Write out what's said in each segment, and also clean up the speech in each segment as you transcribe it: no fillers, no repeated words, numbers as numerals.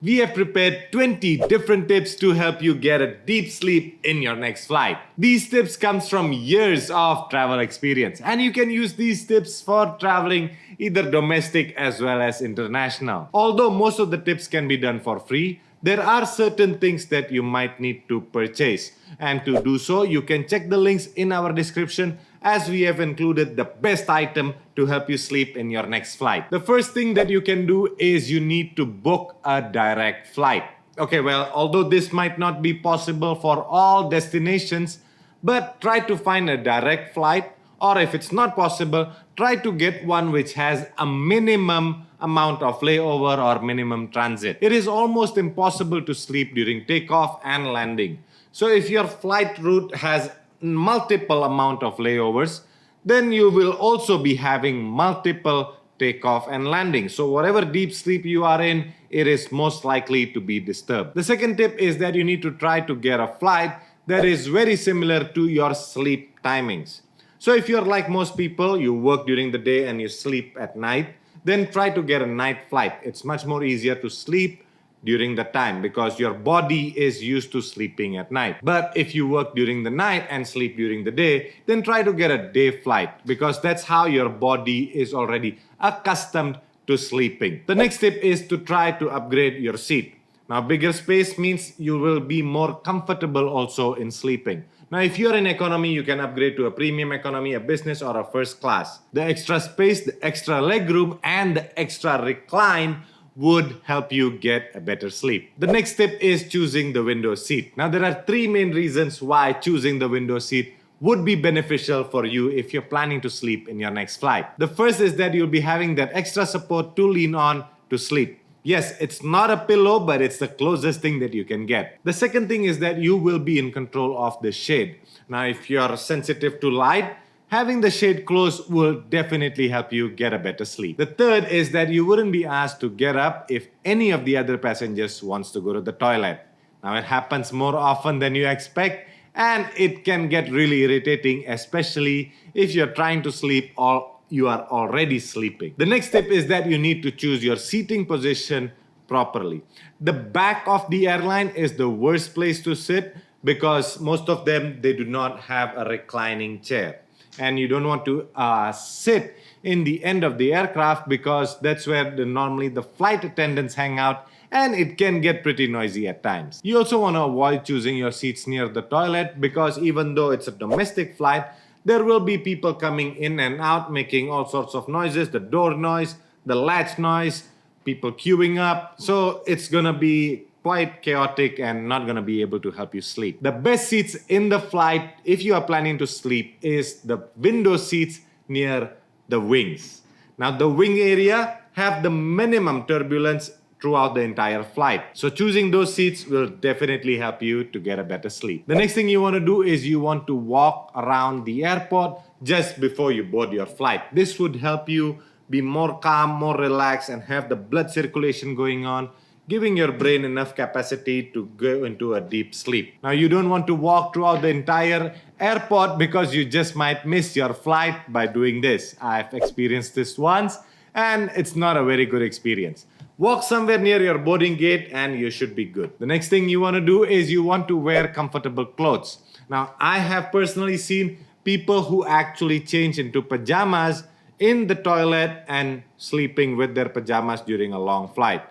We have prepared 20 different tips to help you get a deep sleep in your next flight. These tips comes from years of travel experience, and you can use these tips for traveling either domestic as well as international. Although most of the tips can be done for free, there are certain things that you might need to purchase. And to do so, you can check the links in our description as we have included the best item to help you sleep in your next flight. The first thing that you can do is you need to book a direct flight. Okay, well, although this might not be possible for all destinations, but try to find a direct flight, or if it's not possible, try to get one which has a minimum amount of layover or minimum transit. It is almost impossible to sleep during takeoff and landing. So if your flight route has multiple amount of layovers, then you will also be having multiple takeoff and landing. So whatever deep sleep you are in, it is most likely to be disturbed. The second tip is that you need to try to get a flight that is very similar to your sleep timings. So if you're like most people, you work during the day and you sleep at night, then try to get a night flight. It's much more easier to sleep during the time because your body is used to sleeping at night. But if you work during the night and sleep during the day, then try to get a day flight because that's how your body is already accustomed to sleeping. The next tip is to try to upgrade your seat. Now, bigger space means you will be more comfortable also in sleeping. Now, if you're in economy, you can upgrade to a premium economy, a business, or a first class. The extra space, the extra leg room, and the extra recline would help you get a better sleep. The next tip is choosing the window seat. Now, there are three main reasons why choosing the window seat would be beneficial for you if you're planning to sleep in your next flight. The first is that you'll be having that extra support to lean on to sleep. Yes, it's not a pillow, but it's the closest thing that you can get. The second thing is that you will be in control of the shade. Now, if you're sensitive to light, having the shade closed will definitely help you get a better sleep. The third is that you wouldn't be asked to get up if any of the other passengers wants to go to the toilet. Now, it happens more often than you expect, and it can get really irritating, especially if you're trying to sleep or you are already sleeping. The next tip is that you need to choose your seating position properly. The back of the airline is the worst place to sit because most of them, they do not have a reclining chair. And you don't want to sit in the end of the aircraft because that's where normally the flight attendants hang out, and it can get pretty noisy at times. You also want to avoid choosing your seats near the toilet because even though it's a domestic flight, there will be people coming in and out making all sorts of noises, the door noise, the latch noise, people queuing up. So it's gonna be quite chaotic and not gonna be able to help you sleep. The best seats in the flight, if you are planning to sleep, is the window seats near the wings. Now, the wing area have the minimum turbulence throughout the entire flight. So choosing those seats will definitely help you to get a better sleep. The next thing you want to do is you want to walk around the airport just before you board your flight. This would help you be more calm, more relaxed, and have the blood circulation going on, giving your brain enough capacity to go into a deep sleep. Now, you don't want to walk throughout the entire airport because you just might miss your flight by doing this. I've experienced this once, and it's not a very good experience. Walk somewhere near your boarding gate and you should be good. The next thing you want to do is you want to wear comfortable clothes. Now, I have personally seen people who actually change into pajamas in the toilet and sleeping with their pajamas during a long flight.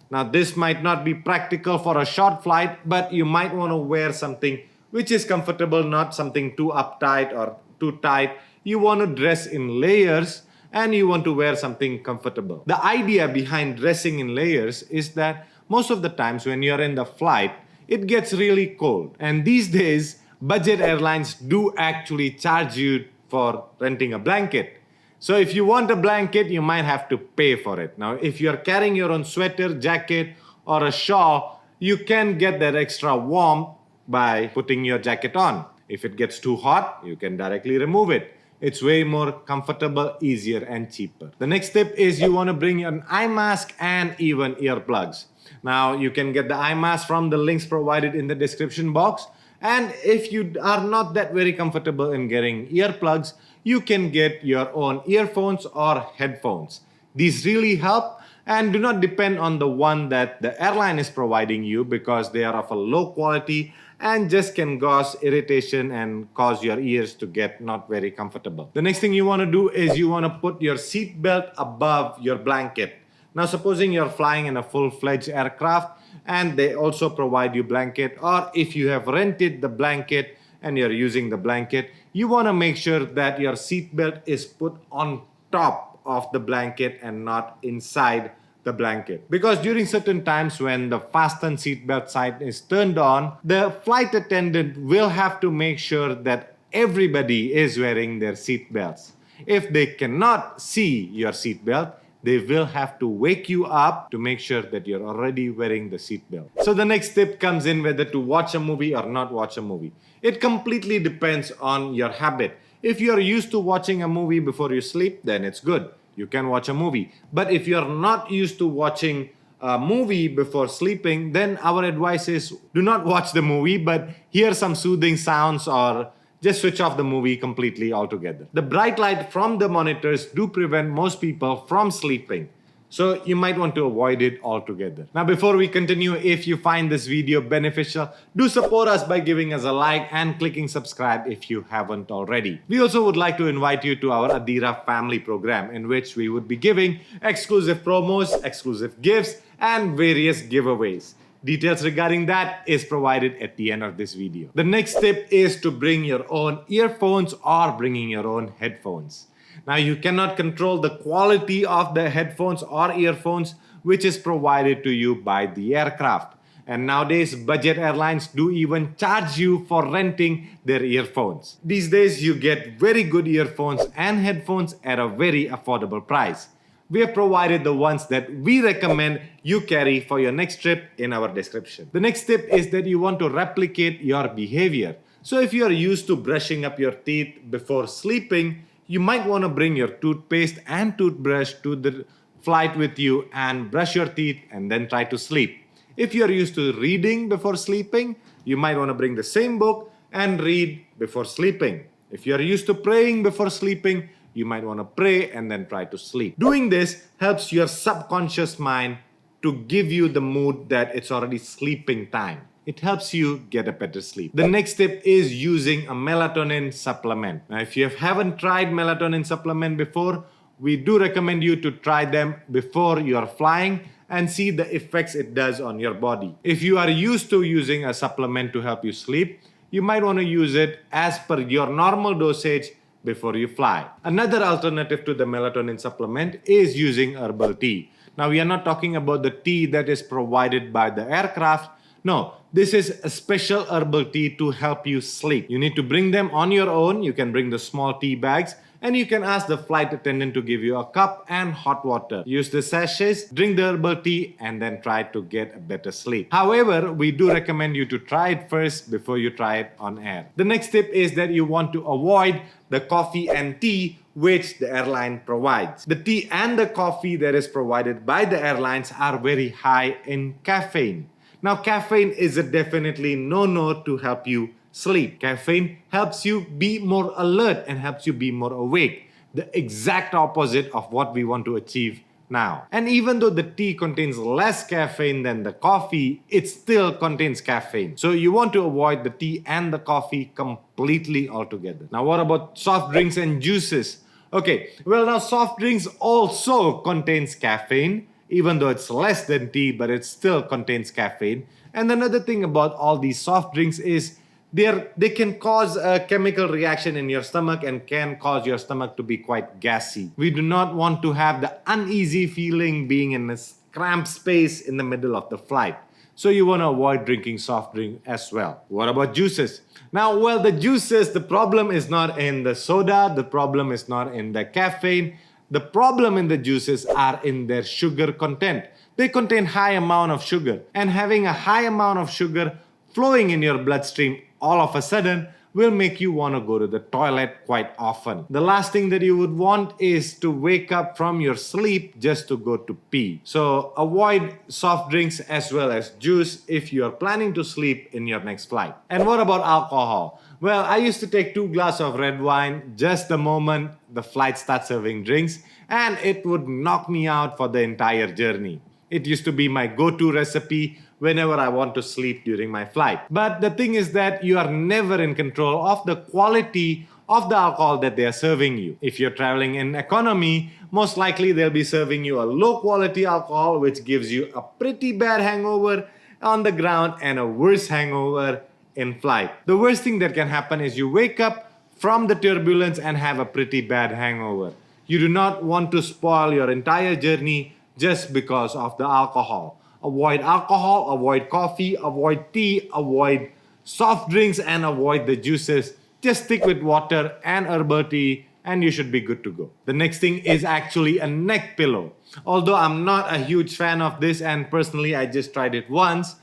Now, this might not be practical for a short flight, but you might want to wear something which is comfortable, not something too uptight or too tight. You want to dress in layers and you want to wear something comfortable. The idea behind dressing in layers is that most of the times when you're in the flight, it gets really cold. And these days, budget airlines do actually charge you for renting a blanket. So if you want a blanket, you might have to pay for it. Now, if you're carrying your own sweater, jacket, or a shawl, you can get that extra warmth by putting your jacket on. If it gets too hot, you can directly remove it. It's way more comfortable, easier, and cheaper. The next tip is you want to bring an eye mask and even earplugs. Now, you can get the eye mask from the links provided in the description box. And if you are not that very comfortable in getting earplugs, you can get your own earphones or headphones. These really help And do not depend on the one that the airline is providing you, because they are of a low quality and just can cause irritation and cause your ears to get not very comfortable. The next thing you want to do is you want to put your seat belt above your blanket. Now, supposing you're flying in a full-fledged aircraft and they also provide you blanket, or if you have rented the blanket and you're using the blanket, you want to make sure that your seat belt is put on top of the blanket and not inside the blanket. Because during certain times when the fasten seatbelt sign is turned on, the flight attendant will have to make sure that everybody is wearing their seat belts. If they cannot see your seatbelt, they will have to wake you up to make sure that you're already wearing the seatbelt. So the next tip comes in whether to watch a movie or not watch a movie. It completely depends on your habit. If you're used to watching a movie before you sleep, then it's good. You can watch a movie. But if you're not used to watching a movie before sleeping, then our advice is do not watch the movie, but hear some soothing sounds or just switch off the movie completely altogether. The bright light from the monitors do prevent most people from sleeping. So you might want to avoid it altogether. Now, before we continue, if you find this video beneficial, do support us by giving us a like and clicking subscribe if you haven't already. We also would like to invite you to our Adira family program, in which we would be giving exclusive promos, exclusive gifts, and various giveaways. Details regarding that is provided at the end of this video. The next tip is to bring your own earphones or bringing your own headphones. Now, you cannot control the quality of the headphones or earphones which is provided to you by the aircraft. And nowadays, budget airlines do even charge you for renting their earphones. These days, you get very good earphones and headphones at a very affordable price. We have provided the ones that we recommend you carry for your next trip in our description. The next tip is that you want to replicate your behavior. So if you are used to brushing up your teeth before sleeping, you might want to bring your toothpaste and toothbrush to the flight with you and brush your teeth and then try to sleep. If you are used to reading before sleeping, you might want to bring the same book and read before sleeping. If you are used to praying before sleeping, you might want to pray and then try to sleep. Doing this helps your subconscious mind to give you the mood that it's already sleeping time. It helps you get a better sleep. The next tip is using a melatonin supplement. Now, if you haven't tried melatonin supplement before, we do recommend you to try them before you are flying and see the effects it does on your body. If you are used to using a supplement to help you sleep, you might want to use it as per your normal dosage before you fly. Another alternative to the melatonin supplement is using herbal tea. Now, we are not talking about the tea that is provided by the aircraft. No, this is a special herbal tea to help you sleep. You need to bring them on your own. You can bring the small tea bags and you can ask the flight attendant to give you a cup and hot water. Use the sachets, drink the herbal tea, and then try to get a better sleep. However, we do recommend you to try it first before you try it on air. The next tip is that you want to avoid the coffee and tea which the airline provides. The tea and the coffee that is provided by the airlines are very high in caffeine. Now, caffeine is a definitely no-no to help you sleep. Caffeine helps you be more alert and helps you be more awake. The exact opposite of what we want to achieve now. And even though the tea contains less caffeine than the coffee, it still contains caffeine. So you want to avoid the tea and the coffee completely altogether. Now, what about soft drinks and juices? Okay, well, now soft drinks also contains caffeine, even though it's less than tea, but it still contains caffeine. And another thing about all these soft drinks is they can cause a chemical reaction in your stomach and can cause your stomach to be quite gassy. We do not want to have the uneasy feeling being in a cramped space in the middle of the flight. So you want to avoid drinking soft drink as well. What about juices? Now, well, the juices, the problem is not in the soda, the problem is not in the caffeine. The problem in the juices are in their sugar content. They contain high amount of sugar, and having a high amount of sugar flowing in your bloodstream all of a sudden will make you want to go to the toilet quite often. The last thing that you would want is to wake up from your sleep just to go to pee. So avoid soft drinks as well as juice if you are planning to sleep in your next flight. And what about alcohol? Well, I used to take 2 glasses of red wine just the moment the flight starts serving drinks, and it would knock me out for the entire journey. It used to be my go-to recipe whenever I want to sleep during my flight. But the thing is that you are never in control of the quality of the alcohol that they are serving you. If you're traveling in economy, most likely they'll be serving you a low quality alcohol which gives you a pretty bad hangover on the ground and a worse hangover in flight. The worst thing that can happen is you wake up from the turbulence and have a pretty bad hangover. You do not want to spoil your entire journey just because of the alcohol. Avoid alcohol, avoid coffee, avoid tea, avoid soft drinks, and avoid the juices. Just stick with water and herbal tea and you should be good to go. The next thing is actually a neck pillow. Although I'm not a huge fan of this and personally I just tried it once,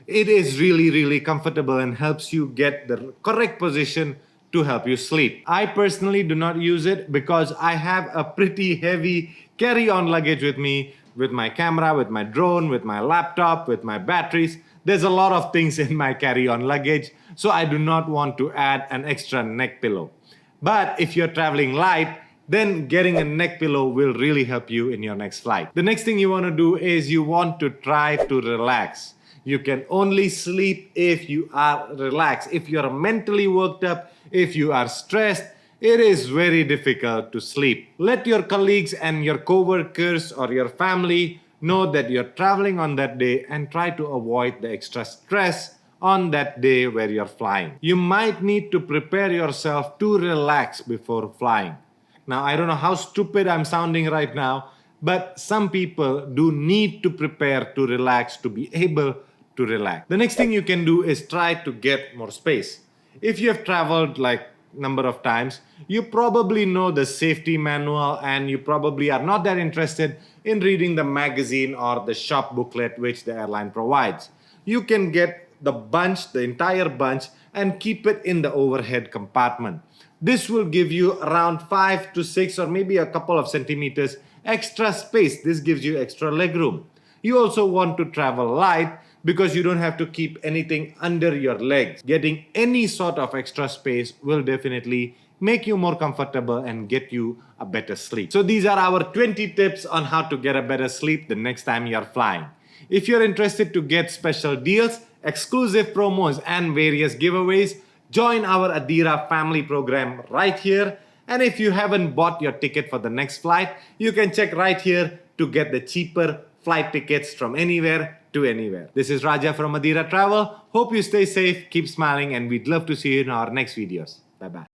it is really comfortable and helps you get the correct position to help you sleep. I personally do not use it because I have a pretty heavy carry-on luggage with me, with my camera, with my drone, with my laptop, with my batteries. There's a lot of things in my carry-on luggage, so I do not want to add an extra neck pillow. But if you're traveling light, then getting a neck pillow will really help you in your next flight. The next thing you want to do is you want to try to relax. You can only sleep if you are relaxed. If you're mentally worked up, if you are stressed, it is very difficult to sleep. Let your colleagues and your co-workers or your family know that you're traveling on that day and try to avoid the extra stress on that day where you're flying. You might need to prepare yourself to relax before flying. Now, I don't know how stupid I'm sounding right now, but some people do need to prepare to relax to be able to relax. The next thing you can do is try to get more space. If you have traveled like number of times, you probably know the safety manual and you probably are not that interested in reading the magazine or the shop booklet which the airline provides. You can get the entire bunch and keep it in the overhead compartment. This will give you around 5 to 6 or maybe a couple of centimeters extra space. This gives you extra leg room. You also want to travel light because you don't have to keep anything under your legs. Getting any sort of extra space will definitely make you more comfortable and get you a better sleep. So these are our 20 tips on how to get a better sleep the next time you're flying. If you're interested to get special deals, exclusive promos and various giveaways, join our Adira family program right here. And if you haven't bought your ticket for the next flight, you can check right here to get the cheaper flight tickets from anywhere to anywhere. This is Raja from Adira Travel. Hope you stay safe, keep smiling, and we'd love to see you in our next videos. Bye-bye.